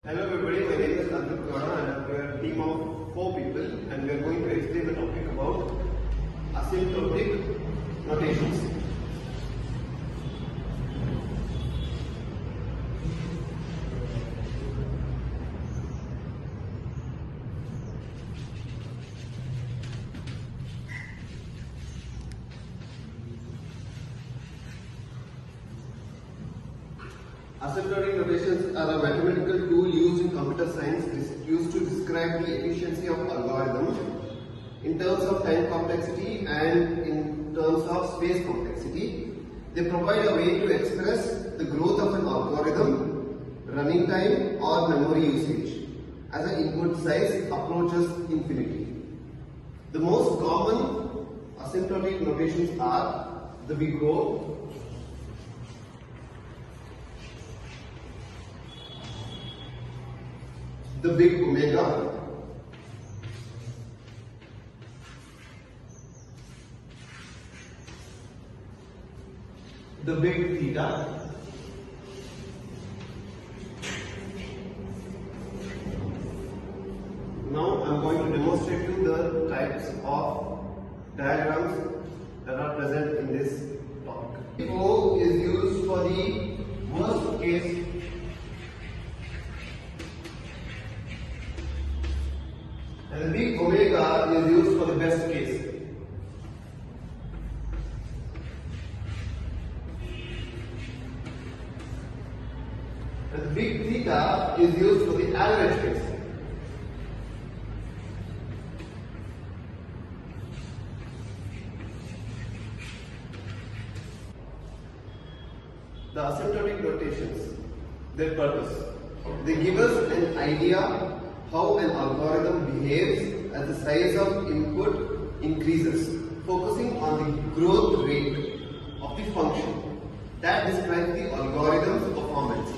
Hello everybody, my name is Advith Gowda and we are a team of 4 people and we are going to explain the topic about asymptotic notations. Asymptotic notations are a mathematical tool used in computer science used to describe the efficiency of algorithms in terms of time complexity and in terms of space complexity. They provide a way to express the growth of an algorithm, running time or memory usage as the input size approaches infinity. The most common asymptotic notations are the big O, the big omega, the big theta, now I am going to demonstrate you the types of diagrams that are present in this topic. O is used for the worst case and the big omega is used for the best case. And the big theta is used for the average case. The asymptotic notations, their purpose. They give us an idea how an algorithm behaves as the size of input increases, focusing on the growth rate of the function that describes the algorithm's performance.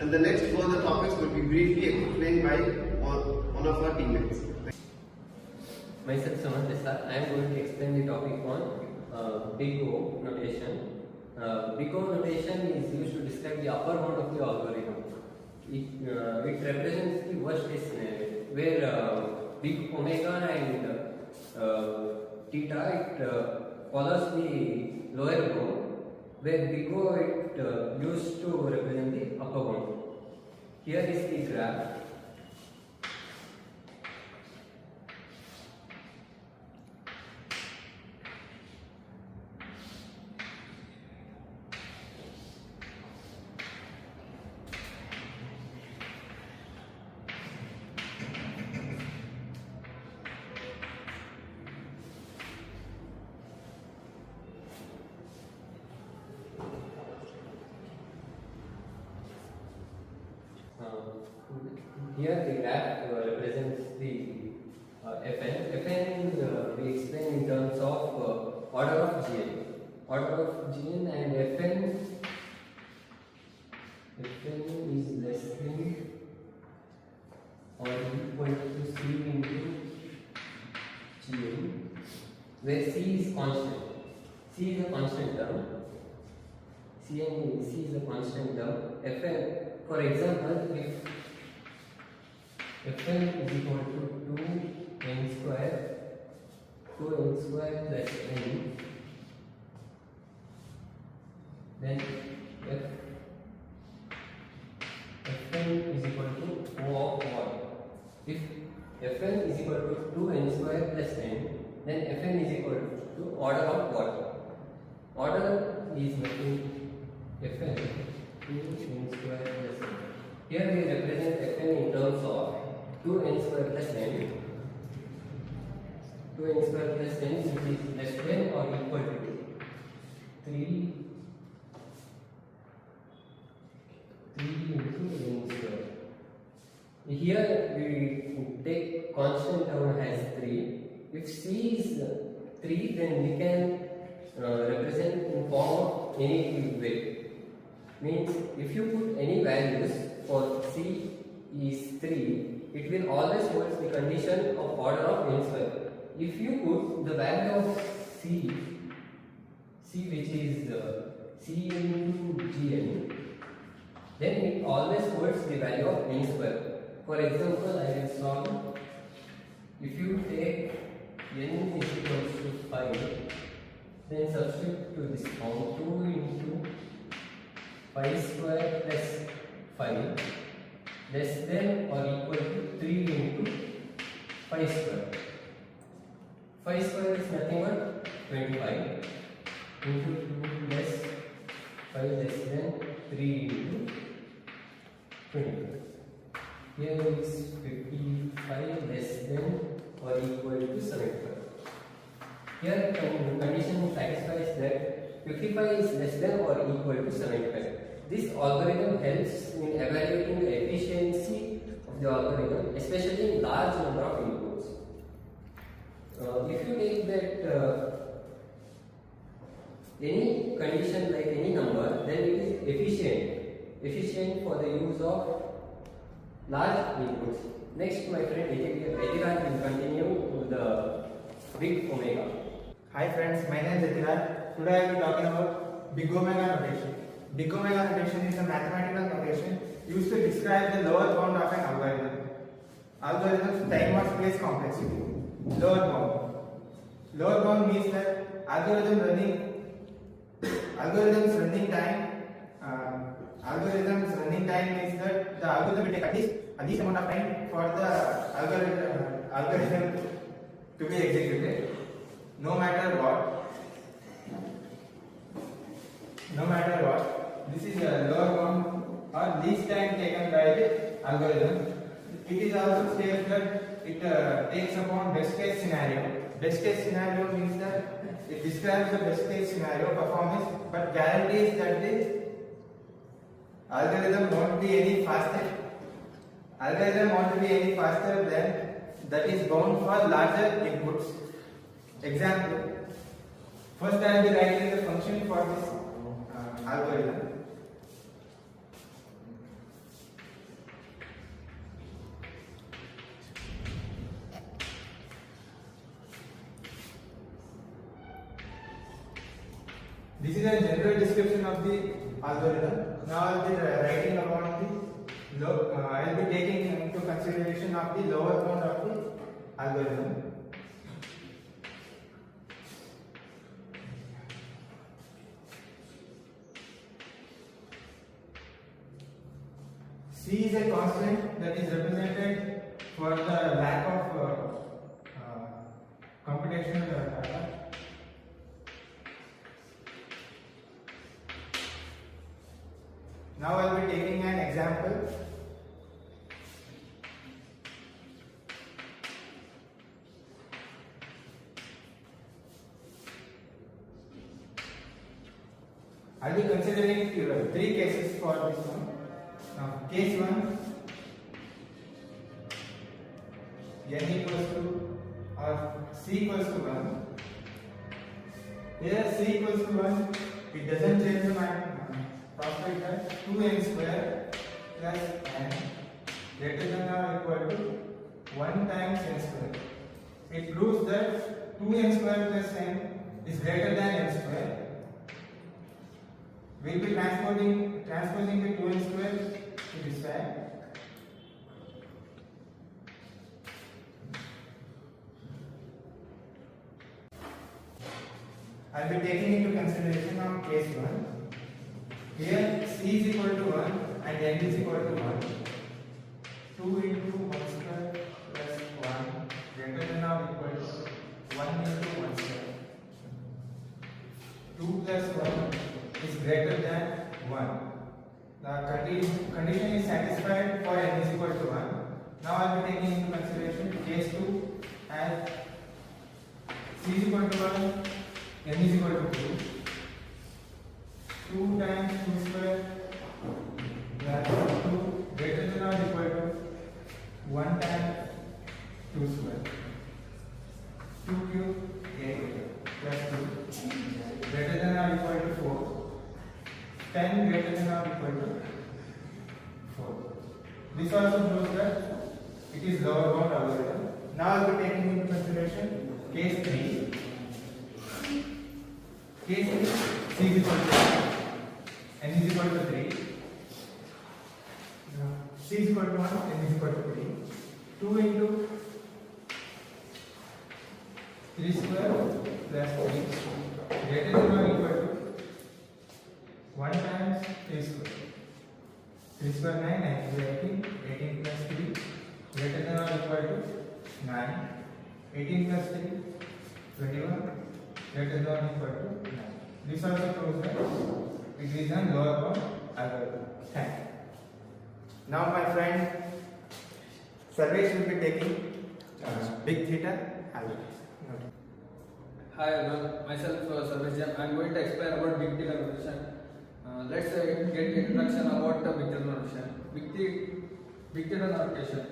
And the next further topics will be briefly explained by one of our teammates. Myself Samarth, I am going to explain the topic on big O notation. Big O notation is used to describe the upper bound of the algorithm. It represents the worst case scenario where big omega and theta it follows the lower bound, where big O it used to represent the upper bound. Here is the graph. Here the graph represents the Fn. Fn we explain in terms of order of Gn. Order of Gn and Fn is less than or equal to C into Gn, where C is constant. C is a constant term. C is a constant term. Fn, for example, if Fn is equal to 2n square plus n, then Fn is equal to O of what? If Fn is equal to 2n square plus n, then Fn is equal to order of what? Order is nothing. Fn 2n square plus n. Here we represent Fn in terms of 2n square plus n. 2n square plus n which is less than or equal to 3 into n square. Here we take constant term as 3. If C is 3, then we can represent in form of any way. Means if you put any values for C is 3, it will always hold the condition of order of n square. If you put the value of C which is C into Gn, then it always holds the value of n square. For example, I will solve. If you take n is equals to 5, then substitute to this form 2 into 5 square plus 5 less than or equal to 3 into 5 square. 5 square is nothing but 25 into 2 less 5 less than 3 into 25. Here is 55 less than or equal to 75. Here condition satisfies that 55 is less than or equal to 75. This algorithm helps in evaluating the efficiency of the algorithm, especially in large number of inputs. If you take that any condition like any number, then it is efficient for the use of large inputs. Next, my friend Yathiraj will continue to the big omega. Hi friends, my name is Yathiraj. Today I will be talking about big omega notation. Big omega notation is a mathematical notation used to describe the lower bound of an algorithm. Algorithm's time or space complexity. Lower bound. Lower bound means that algorithm's running time means that the algorithm will take at least amount of time for the algorithm to be executed, no matter what. This is a lower bound or least time taken by the algorithm. It is also states that it takes upon best case scenario. Best case scenario means that it describes the best case scenario performance, but guarantees that the algorithm won't be any faster. Than that is bound for larger inputs. Example. First, I will be writing the function for this algorithm. This is a general description of the algorithm. Now I will be writing about I will be taking into consideration of the lower bound of the algorithm. C is a constant that is represented for the lack of computational data. Now I will be taking an example. I will be considering three cases for this one. Now, case 1, n equals to or c equals to 1. Here c equals to 1, it doesn't change my prospect that 2n square plus n greater than or equal to 1 times n square. It proves that 2n square plus n is greater than n square. We will be transposing the 2n square to this side. I will be taking into consideration of case 1. Here c is equal to 1 and n is equal to 1. 2 into 1 square plus 1 greater than or equal to 1 into 1 square. 2 plus 1 is greater than 1. The condition is satisfied for n is equal to 1. Now I will be taking into consideration case 2 as c is equal to 1, n is equal to 2. 2 times 2 square plus 2 greater than or equal to 1 times 2 square. 2 cube 8 plus 2 greater than or equal to 4. 10 greater than or equal to 4. This also proves that it is lower bound algorithm. Now I will be taking into consideration case 3. Case 3, c is equal to 1, n is equal to 3. C is equal to 1, n is equal to 3. 2 into 3 square plus 3 greater than or equal to 1 times 3 square. 3 square 9, 9 is 18, 18 plus 3 greater than or equal to 9, 18 plus 3, 21 greater than or equal to 9. This also proves that it is a lower bound algorithm. Thank you. Now my friend Sarvesh will be taking big theta algorithm. Hi everyone, myself Sarvesh G M. I am going to explain about big theta notation. Let's get introduction about big theta notation. Big theta notation.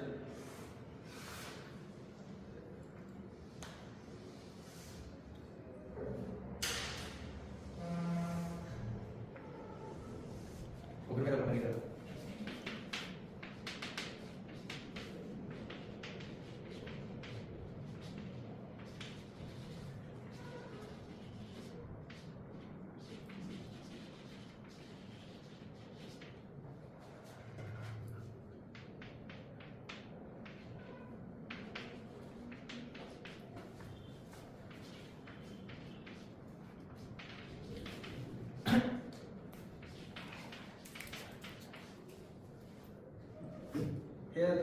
Here,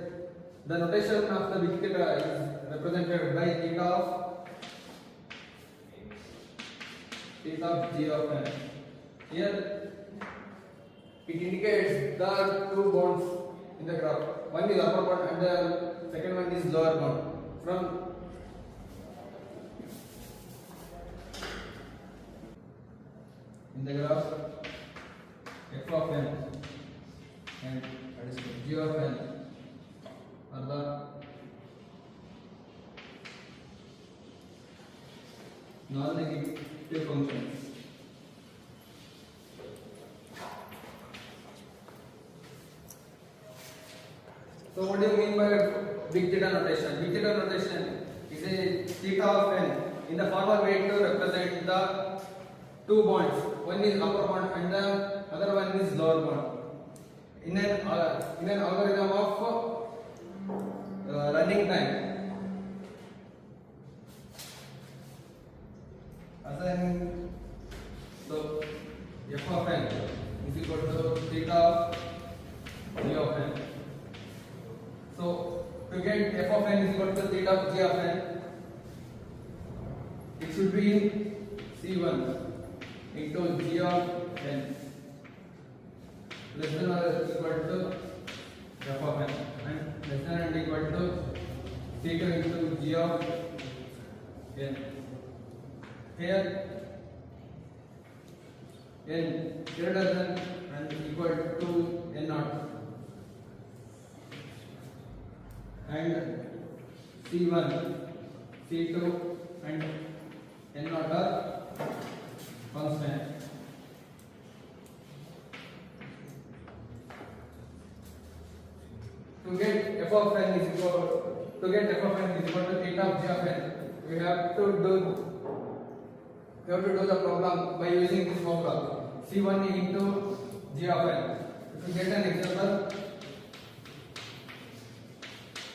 the notation of the big theta is represented by theta of g of n. Here, it indicates the two bonds in the graph. One is upper bound and the second one is lower bound. From in the graph, f of n and g of n are the non-negative functions. So what do you mean by big theta notation? Big theta notation is a theta of n in the formal way to represent the two bonds. One is upper bond and the other one is lower bond. In an algorithm of running time, so f of n is equal to theta of g of n. So to get f of n is equal to theta of g of n, it should be c1 into g of n less than or equal to f of n and less than and equal to c2 into g of n. Here n greater than and equal to n naught and c1, c2 and n naught are constant. To get f of n is equal to theta of g of n, we have to do the problem by using this formula c1 into g of n. To get an example,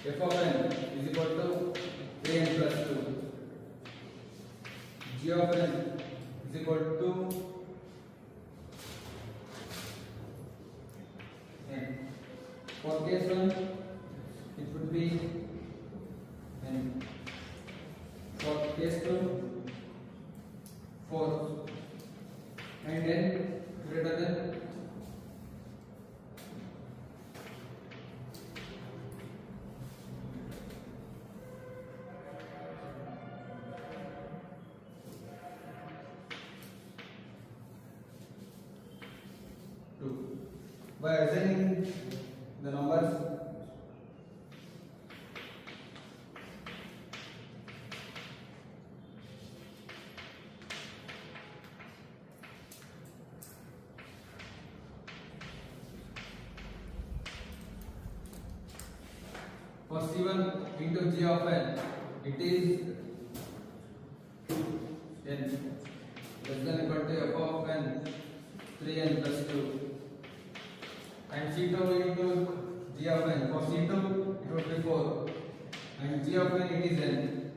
f of n is equal to 3n plus 2, g of n is equal to n. For case 1, it would be n. For case 2, 4 and n greater than 2. By assigning the numbers for c1 into g of n, it is n less than equal to f of n 3n plus 2 and c2 into G of n. For C2 it would be 4 and G of n it is n.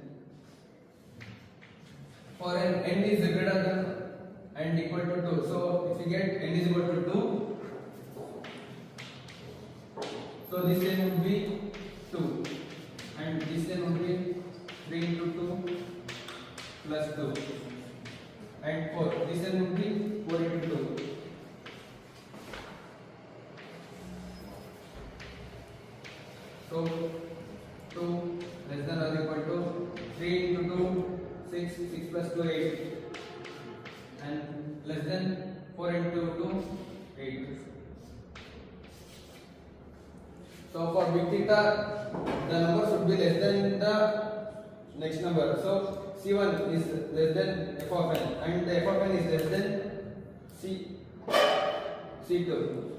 For n is greater than and equal to 2. So if you get n is equal to 2, so this n would be 2 and this n would be 3 into 2 plus 2 and 4. This n would be 4 into 2. So 2 less than or equal to 3 into 2, 6, 6 plus 2, 8 and less than 4 into 2, 8. So for big theta, the number should be less than the next number. So C1 is less than f of n and the f of n is less than C2.